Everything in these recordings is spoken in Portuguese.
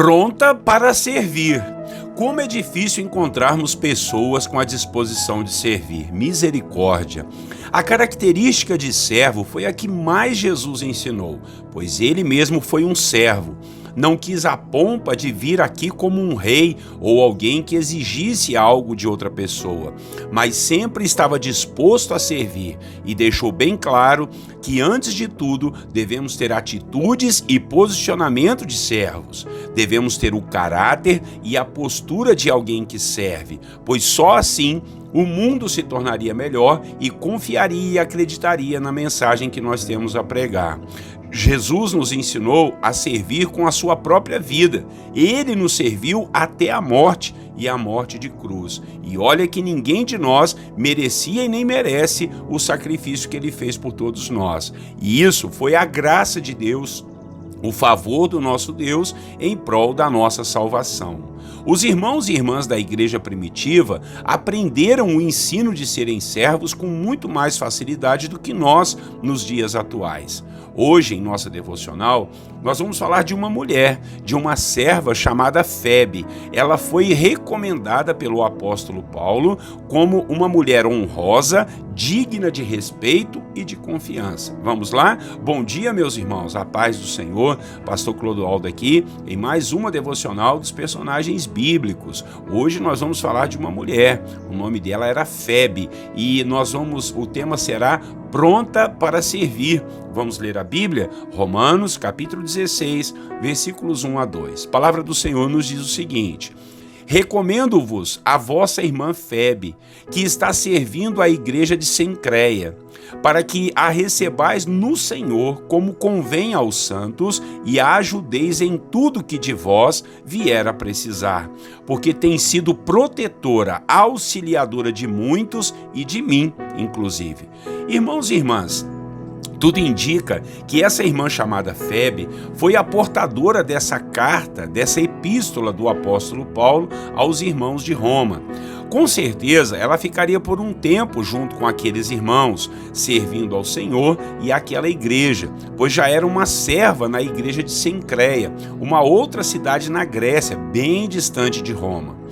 pronta para servir. Como é difícil encontrarmos pessoas com a disposição de servir. Misericórdia! A característica de servo foi a que mais Jesus ensinou, pois ele mesmo foi um servo. Não quis a pompa de vir aqui como um rei ou alguém que exigisse algo de outra pessoa, mas sempre estava disposto a servir e deixou bem claro que, antes de tudo, devemos ter atitudes e posicionamento de servos. Devemos ter o caráter e a postura de alguém que serve, pois só assim o mundo se tornaria melhor e confiaria e acreditaria na mensagem que nós temos a pregar. Jesus nos ensinou a servir com a sua própria vida. Ele nos serviu até a morte, e a morte de cruz. E olha que ninguém de nós merecia e nem merece o sacrifício que ele fez por todos nós. E isso foi a graça de Deus, o favor do nosso Deus em prol da nossa salvação. Os irmãos e irmãs da igreja primitiva aprenderam o ensino de serem servos com muito mais facilidade do que nós nos dias atuais. Hoje, em nossa devocional, nós vamos falar de uma mulher, de uma serva chamada Febe. Ela foi recomendada pelo apóstolo Paulo como uma mulher honrosa, digna de respeito e de confiança. Vamos lá? Bom dia, meus irmãos, a paz do Senhor. Pastor Clodoaldo aqui em mais uma devocional dos personagens bíblicos. Hoje nós vamos falar de uma mulher, o nome dela era Febe e o tema será pronta para servir. Vamos ler a Bíblia? Romanos capítulo 16, versículos 1 a 2. A palavra do Senhor nos diz o seguinte: recomendo-vos a vossa irmã Febe, que está servindo a igreja de Cencreia, para que a recebais no Senhor como convém aos santos e a ajudeis em tudo que de vós vier a precisar, porque tem sido protetora, auxiliadora de muitos e de mim, inclusive. Irmãos e irmãs, tudo indica que essa irmã chamada Febe foi a portadora dessa carta, dessa epístola do apóstolo Paulo aos irmãos de Roma. Com certeza, ela ficaria por um tempo junto com aqueles irmãos, servindo ao Senhor e àquela igreja, pois já era uma serva na igreja de Cencreia, uma outra cidade na Grécia, bem distante de Roma.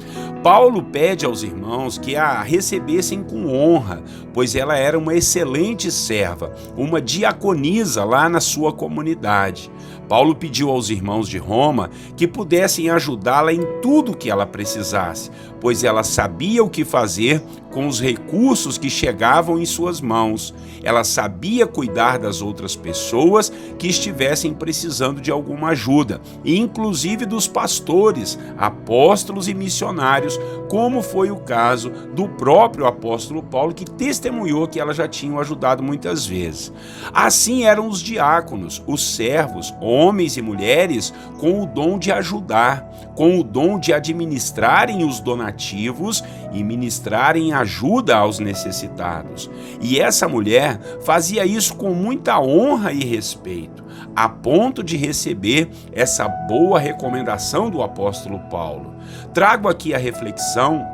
Paulo pede aos irmãos que a recebessem com honra, pois ela era uma excelente serva, uma diaconisa lá na sua comunidade. Paulo pediu aos irmãos de Roma que pudessem ajudá-la em tudo que ela precisasse, pois ela sabia o que fazer com os recursos que chegavam em suas mãos. Ela sabia cuidar das outras pessoas que estivessem precisando de alguma ajuda, inclusive dos pastores, apóstolos e missionários, como foi o caso do próprio apóstolo Paulo, que testemunhou que ela já tinha ajudado muitas vezes. Assim eram os diáconos, os servos, homens e mulheres com o dom de ajudar, com o dom de administrarem os donativos e ministrarem ajuda aos necessitados. E essa mulher fazia isso com muita honra e respeito, a ponto de receber essa boa recomendação do apóstolo Paulo. Trago aqui a reflexão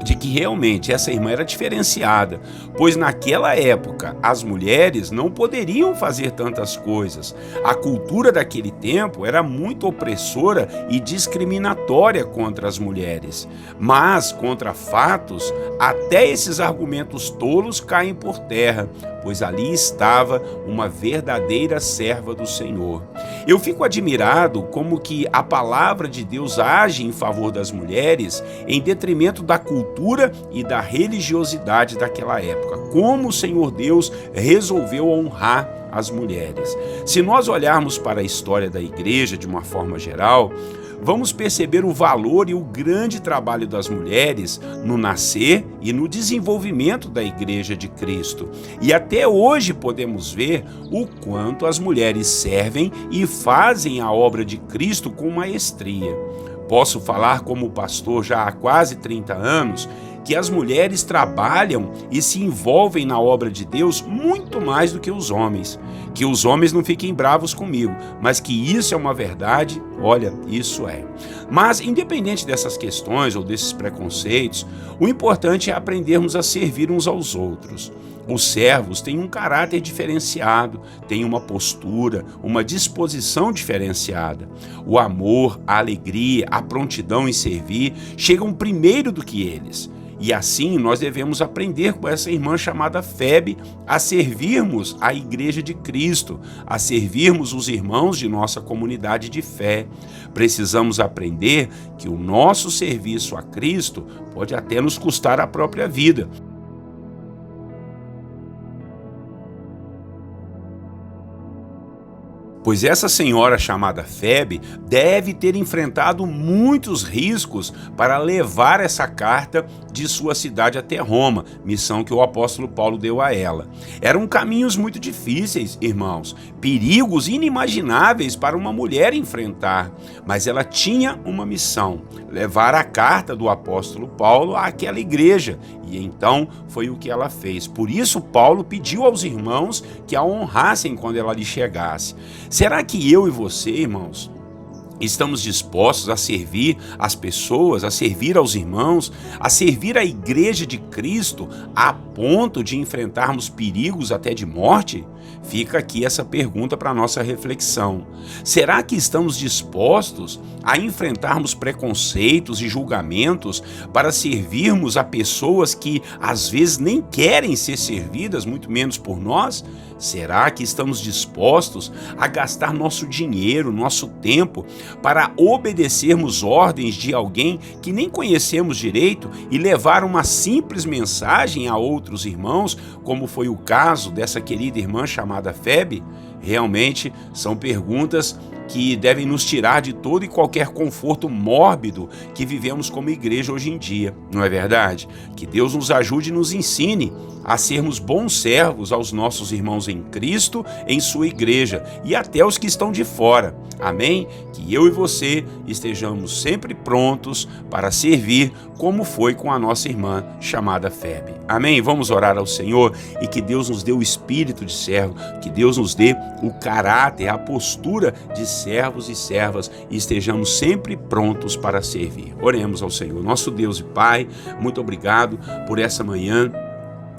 de que realmente essa irmã era diferenciada, pois naquela época as mulheres não poderiam fazer tantas coisas. A cultura daquele tempo era muito opressora e discriminatória contra as mulheres. Mas, contra fatos, até esses argumentos tolos caem por terra, pois ali estava uma verdadeira serva do Senhor. Eu fico admirado como que a palavra de Deus age em favor das mulheres em detrimento da cultura e da religiosidade daquela época. Como o Senhor Deus resolveu honrar as mulheres. Se nós olharmos para a história da igreja de uma forma geral, vamos perceber o valor e o grande trabalho das mulheres no nascer e no desenvolvimento da Igreja de Cristo. E até hoje podemos ver o quanto as mulheres servem e fazem a obra de Cristo com maestria. Posso falar como pastor já há quase 30 anos que as mulheres trabalham e se envolvem na obra de Deus muito mais do que os homens. Que os homens não fiquem bravos comigo, mas que isso é uma verdade, olha, isso é. Mas, independente dessas questões ou desses preconceitos, o importante é aprendermos a servir uns aos outros. Os servos têm um caráter diferenciado, têm uma postura, uma disposição diferenciada. O amor, a alegria, a prontidão em servir chegam primeiro do que eles. E assim nós devemos aprender com essa irmã chamada Febe a servirmos a Igreja de Cristo, a servirmos os irmãos de nossa comunidade de fé. Precisamos aprender que o nosso serviço a Cristo pode até nos custar a própria vida. Pois essa senhora chamada Febe deve ter enfrentado muitos riscos para levar essa carta de sua cidade até Roma, missão que o apóstolo Paulo deu a ela. Eram caminhos muito difíceis, irmãos, perigos inimagináveis para uma mulher enfrentar, mas ela tinha uma missão: levar a carta do apóstolo Paulo àquela igreja, e então foi o que ela fez. Por isso Paulo pediu aos irmãos que a honrassem quando ela lhe chegasse. Será que eu e você, irmãos, estamos dispostos a servir as pessoas, a servir aos irmãos, a servir a Igreja de Cristo a ponto de enfrentarmos perigos até de morte? Fica aqui essa pergunta para a nossa reflexão. Será que estamos dispostos a enfrentarmos preconceitos e julgamentos para servirmos a pessoas que às vezes nem querem ser servidas, muito menos por nós? Será que estamos dispostos a gastar nosso dinheiro, nosso tempo para obedecermos ordens de alguém que nem conhecemos direito e levar uma simples mensagem a outros irmãos, como foi o caso dessa querida irmã chamada Febe? Realmente são perguntas que devem nos tirar de todo e qualquer conforto mórbido que vivemos como igreja hoje em dia, não é verdade? Que Deus nos ajude e nos ensine a sermos bons servos aos nossos irmãos em Cristo, em sua igreja e até os que estão de fora. Amém? Que eu e você estejamos sempre prontos para servir, como foi com a nossa irmã chamada Febe. Amém? Vamos orar ao Senhor e que Deus nos dê o espírito de servo, que Deus nos dê o caráter, a postura de servos e servas e estejamos sempre prontos para servir. Oremos ao Senhor. Nosso Deus e Pai, muito obrigado por essa manhã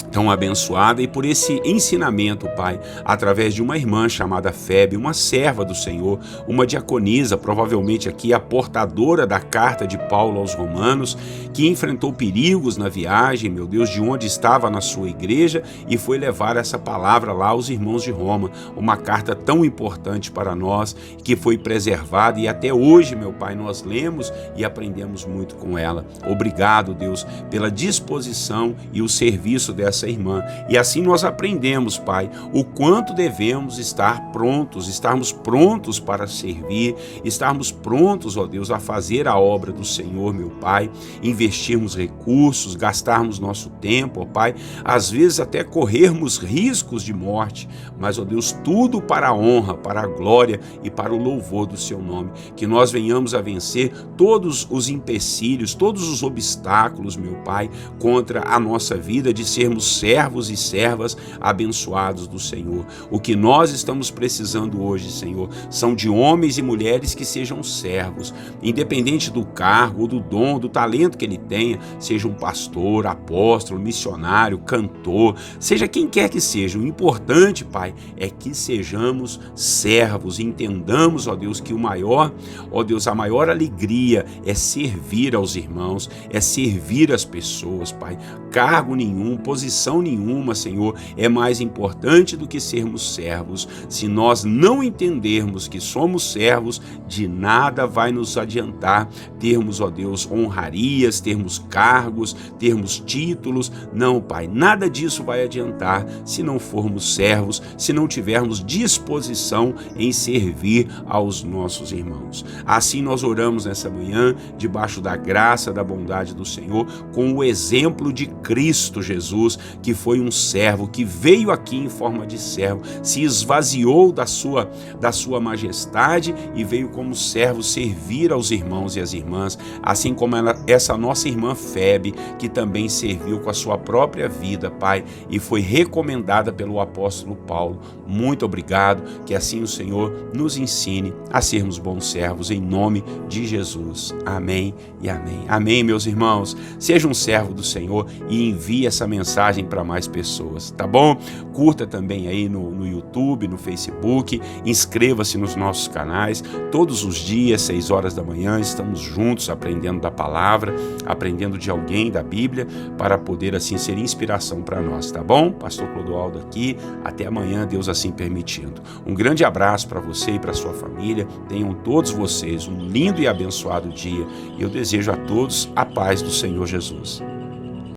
tão abençoada e por esse ensinamento, Pai, através de uma irmã chamada Febe, uma serva do Senhor, uma diaconisa, provavelmente aqui a portadora da carta de Paulo aos Romanos, que enfrentou perigos na viagem, meu Deus, de onde estava na sua igreja e foi levar essa palavra lá aos irmãos de Roma, uma carta tão importante para nós, que foi preservada e até hoje, meu Pai, nós lemos e aprendemos muito com ela. Obrigado, Deus, pela disposição e o serviço dessa irmã. E assim nós aprendemos, Pai, o quanto devemos estar prontos, estarmos prontos para servir, estarmos prontos, ó Deus, a fazer a obra do Senhor, meu Pai, investirmos recursos, gastarmos nosso tempo, ó Pai, às vezes até corrermos riscos de morte, mas, ó Deus, tudo para a honra, para a glória e para o louvor do Seu nome, que nós venhamos a vencer todos os empecilhos, todos os obstáculos, meu Pai, contra a nossa vida, de sermos servos e servas abençoados do Senhor. O que nós estamos precisando hoje, Senhor, são de homens e mulheres que sejam servos, independente do cargo, do dom, do talento que ele tenha, seja um pastor, apóstolo, missionário, cantor, seja quem quer que seja. O importante, Pai, é que sejamos servos, entendamos, ó Deus, que a maior alegria é servir aos irmãos, é servir as pessoas, Pai. Cargo nenhum, posição nenhuma, Senhor, é mais importante do que sermos servos. Se nós não entendermos que somos servos, de nada vai nos adiantar termos, ó Deus, honrarias, termos cargos, termos títulos. Não, Pai, nada disso vai adiantar se não formos servos, se não tivermos disposição em servir aos nossos irmãos. Assim nós oramos nessa manhã, debaixo da graça, da bondade do Senhor, com o exemplo de Cristo Jesus, que foi um servo, que veio aqui em forma de servo, se esvaziou da sua majestade e veio como servo servir aos irmãos e às irmãs, assim como essa nossa irmã Febe, que também serviu com a sua própria vida, Pai, e foi recomendada pelo apóstolo Paulo. Muito obrigado, que assim o Senhor nos ensine a sermos bons servos, em nome de Jesus. Amém e amém. Amém, meus irmãos. Seja um servo do Senhor e envie essa mensagem mensagem para mais pessoas, tá bom? Curta também aí no YouTube, no Facebook, inscreva-se nos nossos canais. Todos os dias, 6 horas da manhã, estamos juntos aprendendo da palavra, aprendendo de alguém da Bíblia, para poder assim ser inspiração para nós, tá bom? Pastor Clodoaldo aqui, até amanhã, Deus assim permitindo. Um grande abraço para você e para sua família, tenham todos vocês um lindo e abençoado dia, e eu desejo a todos a paz do Senhor Jesus.